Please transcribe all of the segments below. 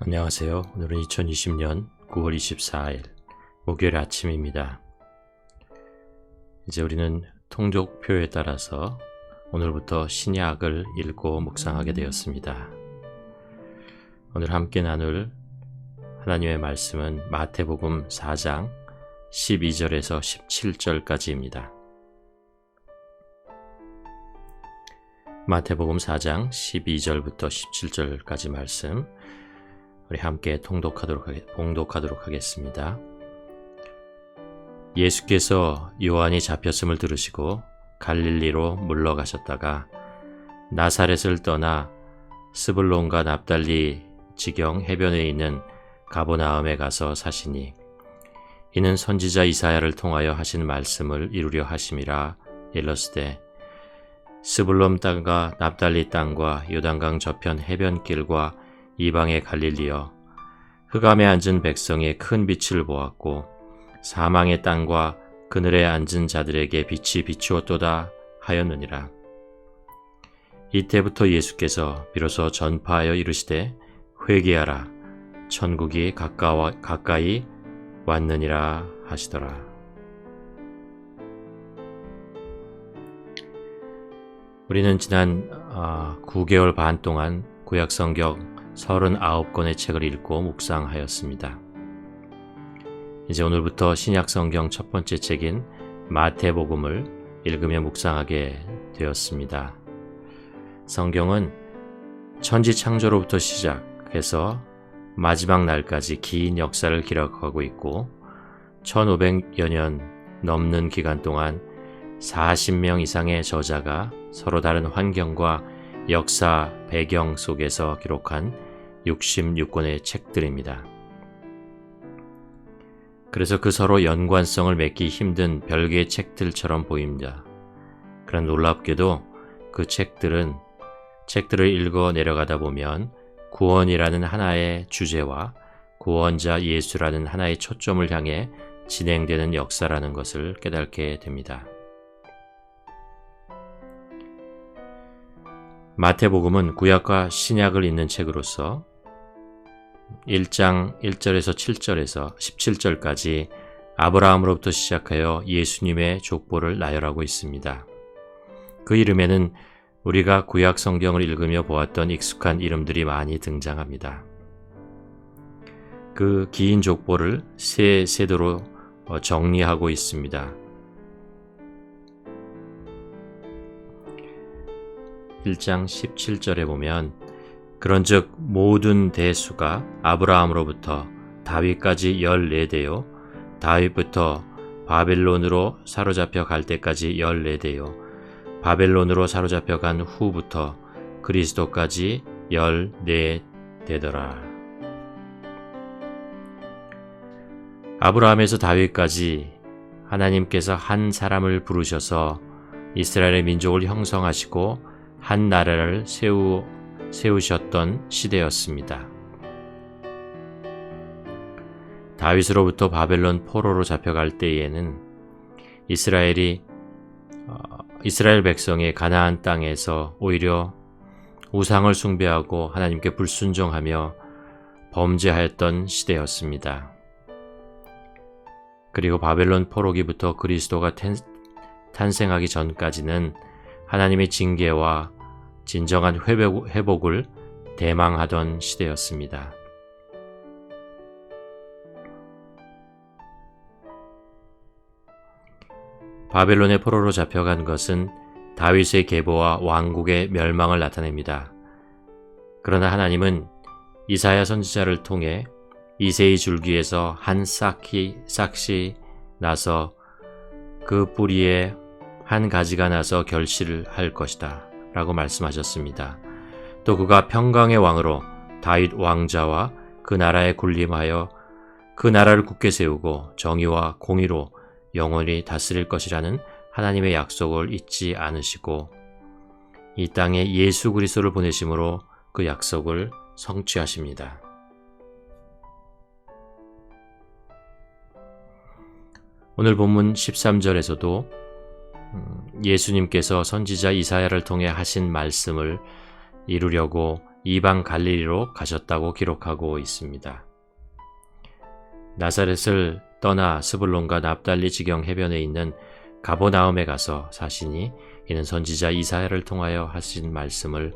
안녕하세요. 오늘은 2020년 9월 24일 목요일 아침입니다. 이제 우리는 통독표에 따라서 오늘부터 신약을 읽고 묵상하게 되었습니다. 오늘 함께 나눌 하나님의 말씀은 마태복음 4장 12절에서 17절까지입니다. 마태복음 4장 12절부터 17절까지 말씀 우리 함께 봉독하도록 하겠습니다. 예수께서 요한이 잡혔음을 들으시고 갈릴리로 물러가셨다가 나사렛을 떠나 스불론과 납달리 지경 해변에 있는 가버나움에 가서 사시니 이는 선지자 이사야를 통하여 하신 말씀을 이루려 하심이라. 일러스되 스불론 땅과 납달리 땅과 요단강 저편 해변길과 이방의 갈릴리여, 흑암에 앉은 백성의 큰 빛을 보았고 사망의 땅과 그늘에 앉은 자들에게 빛이 비추었도다 하였느니라. 이때부터 예수께서 비로소 전파하여 이르시되 회개하라, 천국이 가까이 왔느니라 하시더라. 우리는 지난 9개월 반 동안 구약성경 39권의 책을 읽고 묵상하였습니다. 이제 오늘부터 신약성경 첫 번째 책인 마태복음을 읽으며 묵상하게 되었습니다. 성경은 천지창조로부터 시작해서 마지막 날까지 긴 역사를 기록하고 있고 1500여 년 넘는 기간 동안 40명 이상의 저자가 서로 다른 환경과 역사 배경 속에서 기록한 66권의 책들입니다. 그래서 그 서로 연관성을 맺기 힘든 별개의 책들처럼 보입니다. 그런 놀랍게도 그 책들을 읽어 내려가다 보면 구원이라는 하나의 주제와 구원자 예수라는 하나의 초점을 향해 진행되는 역사라는 것을 깨닫게 됩니다. 마태복음은 구약과 신약을 잇는 책으로서 1장 1절에서 7절에서 17절까지 아브라함으로부터 시작하여 예수님의 족보를 나열하고 있습니다. 그 이름에는 우리가 구약 성경을 읽으며 보았던 익숙한 이름들이 많이 등장합니다. 그 긴 족보를 세 세도로 정리하고 있습니다. 1장 17절에 보면 그런즉 모든 대수가 아브라함으로부터 다윗까지 14대요 다윗부터 바벨론으로 사로잡혀 갈 때까지 14대요 바벨론으로 사로잡혀 간 후부터 그리스도까지 14대더라. 아브라함에서 다윗까지 하나님께서 한 사람을 부르셔서 이스라엘의 민족을 형성하시고 한 나라를 세우셨던 시대였습니다. 다윗으로부터 바벨론 포로로 잡혀갈 때에는 이스라엘 백성의 가나안 땅에서 오히려 우상을 숭배하고 하나님께 불순종하며 범죄하였던 시대였습니다. 그리고 바벨론 포로기부터 그리스도가 탄생하기 전까지는 하나님의 징계와 진정한 회복을 대망하던 시대였습니다. 바벨론의 포로로 잡혀간 것은 다윗의 계보와 왕국의 멸망을 나타냅니다. 그러나 하나님은 이사야 선지자를 통해 이새의 줄기에서 한 싹이 나서 그 뿌리에 한 가지가 나서 결실을 할 것이다 라고 말씀하셨습니다. 또 그가 평강의 왕으로 다윗 왕자와 그 나라에 군림하여 그 나라를 굳게 세우고 정의와 공의로 영원히 다스릴 것이라는 하나님의 약속을 잊지 않으시고 이 땅에 예수 그리스도를 보내심으로 그 약속을 성취하십니다. 오늘 본문 13절에서도 예수님께서 선지자 이사야를 통해 하신 말씀을 이루려고 이방 갈릴리로 가셨다고 기록하고 있습니다. 나사렛을 떠나 스불론과 납달리 지경 해변에 있는 가버나움에 가서 사시니 이는 선지자 이사야를 통하여 하신 말씀을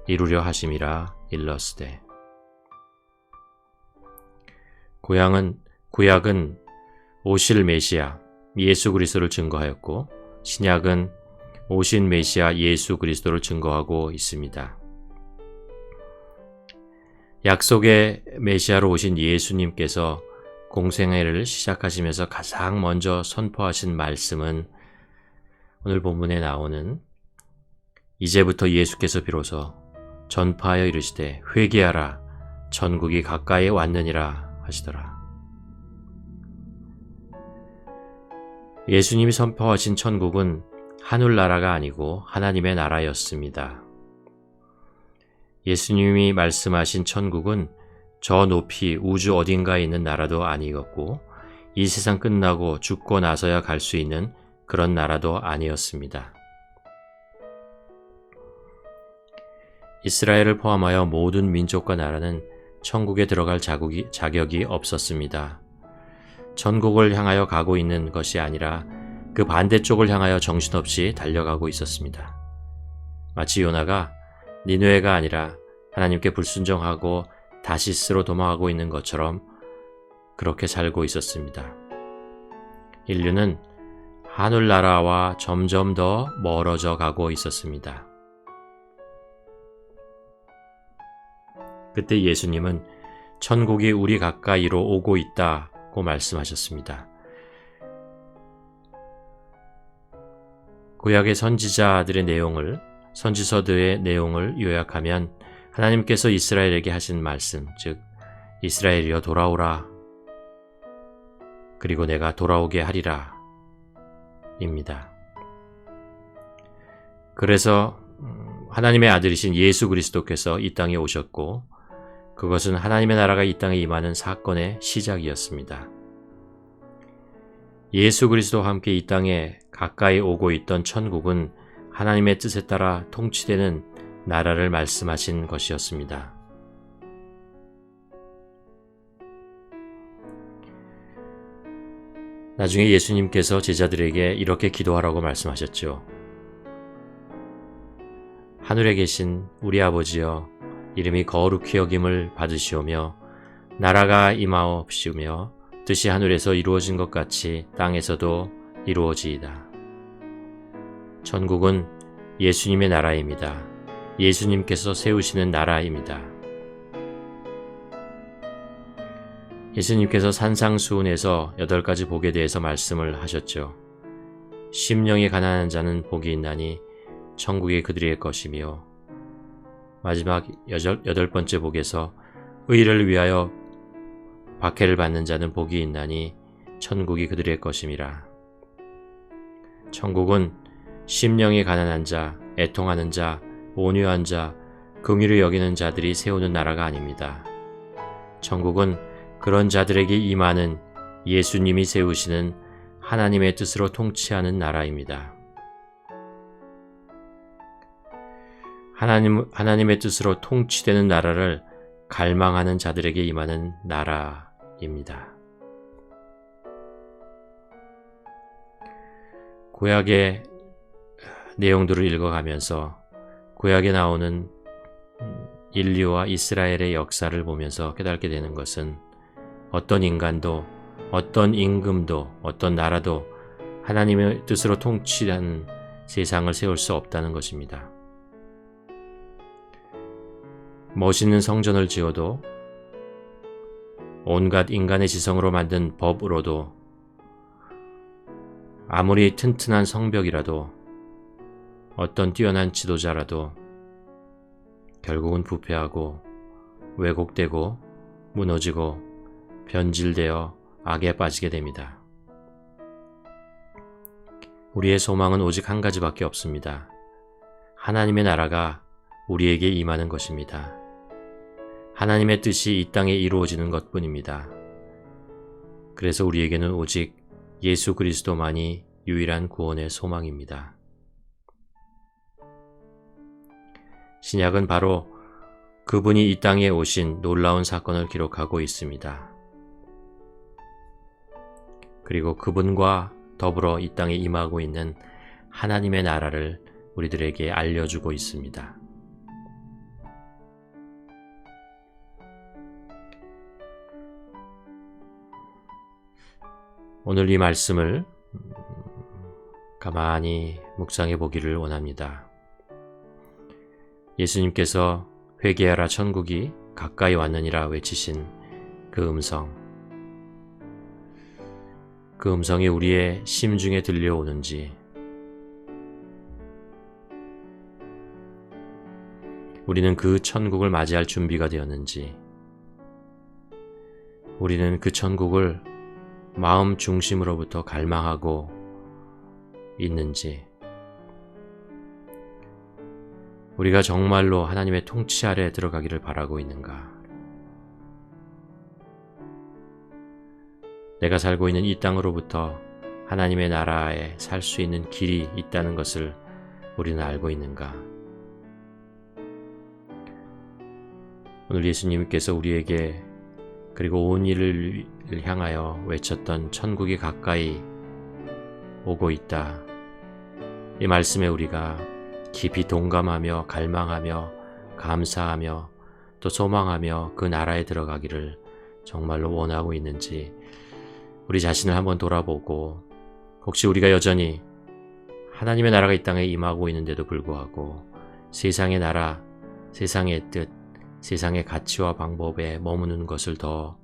이루려 하심이라 일렀으되. 구약은 오실 메시아 예수 그리스도를 증거하였고 신약은 오신 메시아 예수 그리스도를 증거하고 있습니다. 약속의 메시아로 오신 예수님께서 공생애를 시작하시면서 가장 먼저 선포하신 말씀은 오늘 본문에 나오는 이제부터 예수께서 비로소 전파하여 이르시되 회개하라 천국이 가까이 왔느니라 하시더라. 예수님이 선포하신 천국은 하늘나라가 아니고 하나님의 나라였습니다. 예수님이 말씀하신 천국은 저 높이 우주 어딘가에 있는 나라도 아니었고 이 세상 끝나고 죽고 나서야 갈 수 있는 그런 나라도 아니었습니다. 이스라엘을 포함하여 모든 민족과 나라는 천국에 들어갈 자격이 없었습니다. 천국을 향하여 가고 있는 것이 아니라 그 반대쪽을 향하여 정신없이 달려가고 있었습니다. 마치 요나가 니느웨가 아니라 하나님께 불순종하고 다시스로 도망하고 있는 것처럼 그렇게 살고 있었습니다. 인류는 하늘나라와 점점 더 멀어져 가고 있었습니다. 그때 예수님은 천국이 우리 가까이로 오고 있다고 말씀하셨습니다. 구약의 선지서들의 내용을 요약하면 하나님께서 이스라엘에게 하신 말씀, 즉 이스라엘이여 돌아오라, 그리고 내가 돌아오게 하리라 입니다. 그래서 하나님의 아들이신 예수 그리스도께서 이 땅에 오셨고 그것은 하나님의 나라가 이 땅에 임하는 사건의 시작이었습니다. 예수 그리스도와 함께 이 땅에 가까이 오고 있던 천국은 하나님의 뜻에 따라 통치되는 나라를 말씀하신 것이었습니다. 나중에 예수님께서 제자들에게 이렇게 기도하라고 말씀하셨죠. 하늘에 계신 우리 아버지여, 이름이 거룩히 여김을 받으시오며 나라가 임하옵시며 뜻이 하늘에서 이루어진 것 같이 땅에서도 이루어지이다. 천국은 예수님의 나라입니다. 예수님께서 세우시는 나라입니다. 예수님께서 산상수훈에서 8가지 복에 대해서 말씀을 하셨죠. 심령이 가난한 자는 복이 있나니 천국이 그들의 것이며, 마지막 8번째 복에서 의를 위하여 박해를 받는 자는 복이 있나니 천국이 그들의 것임이라. 천국은 심령이 가난한 자, 애통하는 자, 온유한 자, 긍휼히 여기는 자들이 세우는 나라가 아닙니다. 천국은 그런 자들에게 임하는 예수님이 세우시는 하나님의 뜻으로 통치하는 나라입니다. 하나님의 뜻으로 통치되는 나라를 갈망하는 자들에게 임하는 나라입니다. 구약의 내용들을 읽어가면서 구약에 나오는 인류와 이스라엘의 역사를 보면서 깨닫게 되는 것은 어떤 인간도, 어떤 임금도, 어떤 나라도 하나님의 뜻으로 통치하는 세상을 세울 수 없다는 것입니다. 멋있는 성전을 지어도, 온갖 인간의 지성으로 만든 법으로도, 아무리 튼튼한 성벽이라도, 어떤 뛰어난 지도자라도 결국은 부패하고 왜곡되고 무너지고 변질되어 악에 빠지게 됩니다. 우리의 소망은 오직 한 가지밖에 없습니다. 하나님의 나라가 우리에게 임하는 것입니다. 하나님의 뜻이 이 땅에 이루어지는 것뿐입니다. 그래서 우리에게는 오직 예수 그리스도만이 유일한 구원의 소망입니다. 신약은 바로 그분이 이 땅에 오신 놀라운 사건을 기록하고 있습니다. 그리고 그분과 더불어 이 땅에 임하고 있는 하나님의 나라를 우리들에게 알려주고 있습니다. 오늘 이 말씀을 가만히 묵상해 보기를 원합니다. 예수님께서 회개하라 천국이 가까이 왔느니라 외치신 그 음성, 그 음성이 우리의 심중에 들려오는지, 우리는 그 천국을 맞이할 준비가 되었는지, 우리는 그 천국을 마음 중심으로부터 갈망하고 있는지, 우리가 정말로 하나님의 통치 아래 들어가기를 바라고 있는가? 내가 살고 있는 이 땅으로부터 하나님의 나라에 살 수 있는 길이 있다는 것을 우리는 알고 있는가? 오늘 예수님께서 우리에게 그리고 온 인을 향하여 외쳤던 천국이 가까이 오고 있다. 이 말씀에 우리가 깊이 동감하며 갈망하며 감사하며 또 소망하며 그 나라에 들어가기를 정말로 원하고 있는지 우리 자신을 한번 돌아보고, 혹시 우리가 여전히 하나님의 나라가 이 땅에 임하고 있는데도 불구하고 세상의 나라, 세상의 뜻, 세상의 가치와 방법에 머무는 것을 더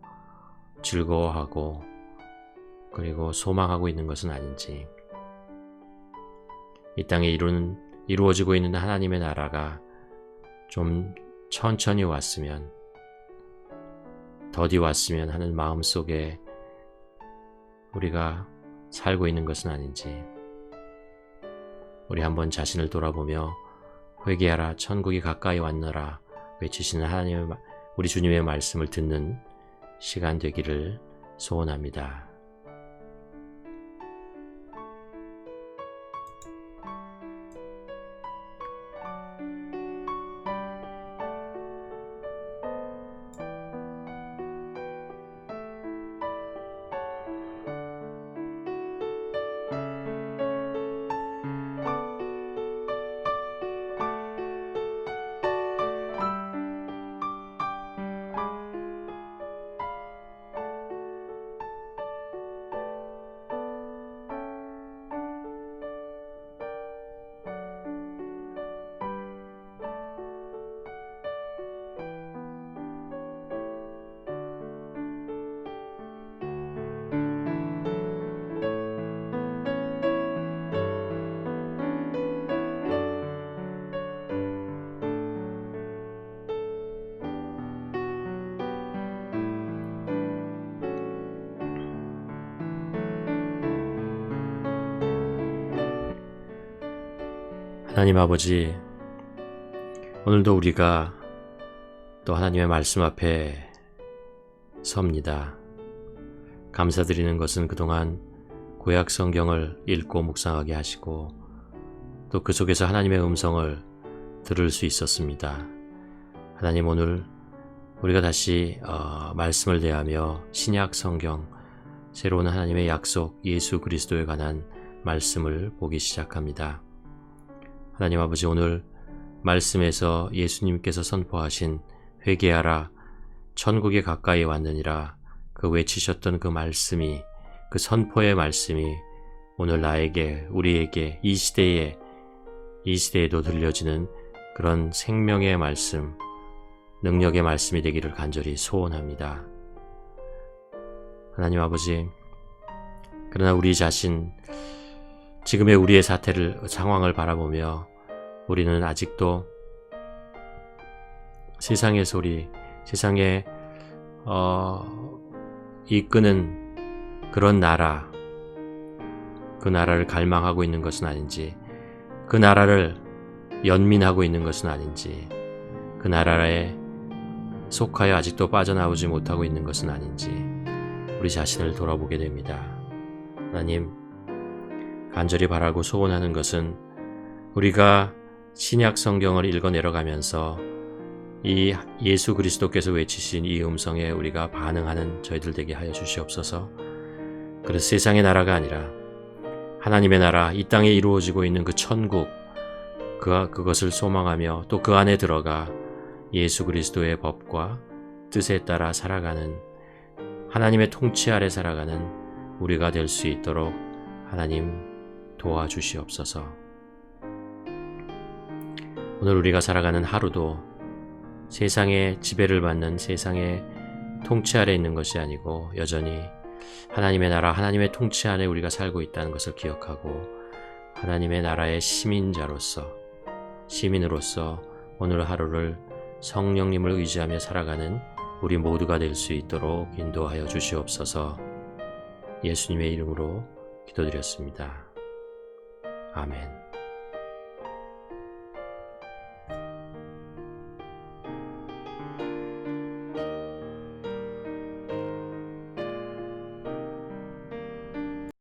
즐거워하고 그리고 소망하고 있는 것은 아닌지, 이 땅에 이루어지고 있는 하나님의 나라가 좀 천천히 왔으면, 더디 왔으면 하는 마음 속에 우리가 살고 있는 것은 아닌지, 우리 한번 자신을 돌아보며 회개하라 천국이 가까이 왔노라 외치시는 하나님의, 우리 주님의 말씀을 듣는 시간 되기를 소원합니다. 하나님 아버지, 오늘도 우리가 또 하나님의 말씀 앞에 섭니다. 감사드리는 것은 그동안 구약 성경을 읽고 묵상하게 하시고 또 그 속에서 하나님의 음성을 들을 수 있었습니다. 하나님, 오늘 우리가 다시 말씀을 대하며 신약 성경, 새로운 하나님의 약속 예수 그리스도에 관한 말씀을 보기 시작합니다. 하나님 아버지, 오늘 말씀에서 예수님께서 선포하신 회개하라 천국에 가까이 왔느니라 그 외치셨던 그 말씀이, 그 선포의 말씀이 오늘 나에게, 우리에게 이 시대에도 들려지는 그런 생명의 말씀, 능력의 말씀이 되기를 간절히 소원합니다. 하나님 아버지, 그러나 우리 자신, 지금의 우리의 상황을 바라보며 우리는 아직도 세상의 소리, 세상에 이끄는 그런 나라, 그 나라를 갈망하고 있는 것은 아닌지, 그 나라를 연민하고 있는 것은 아닌지, 그 나라에 속하여 아직도 빠져나오지 못하고 있는 것은 아닌지 우리 자신을 돌아보게 됩니다. 하나님, 간절히 바라고 소원하는 것은 우리가 신약 성경을 읽어 내려가면서 이 예수 그리스도께서 외치신 이 음성에 우리가 반응하는 저희들 되게 하여 주시옵소서. 그래서 세상의 나라가 아니라 하나님의 나라, 이 땅에 이루어지고 있는 그 천국, 그것을 소망하며 또 그 안에 들어가 예수 그리스도의 법과 뜻에 따라 살아가는, 하나님의 통치 아래 살아가는 우리가 될 수 있도록 하나님 도와주시옵소서. 오늘 우리가 살아가는 하루도 세상의 지배를 받는 세상의 통치 아래 있는 것이 아니고 여전히 하나님의 나라, 하나님의 통치 안에 우리가 살고 있다는 것을 기억하고 하나님의 나라의 시민으로서 오늘 하루를 성령님을 의지하며 살아가는 우리 모두가 될 수 있도록 인도하여 주시옵소서. 예수님의 이름으로 기도드렸습니다. 아멘.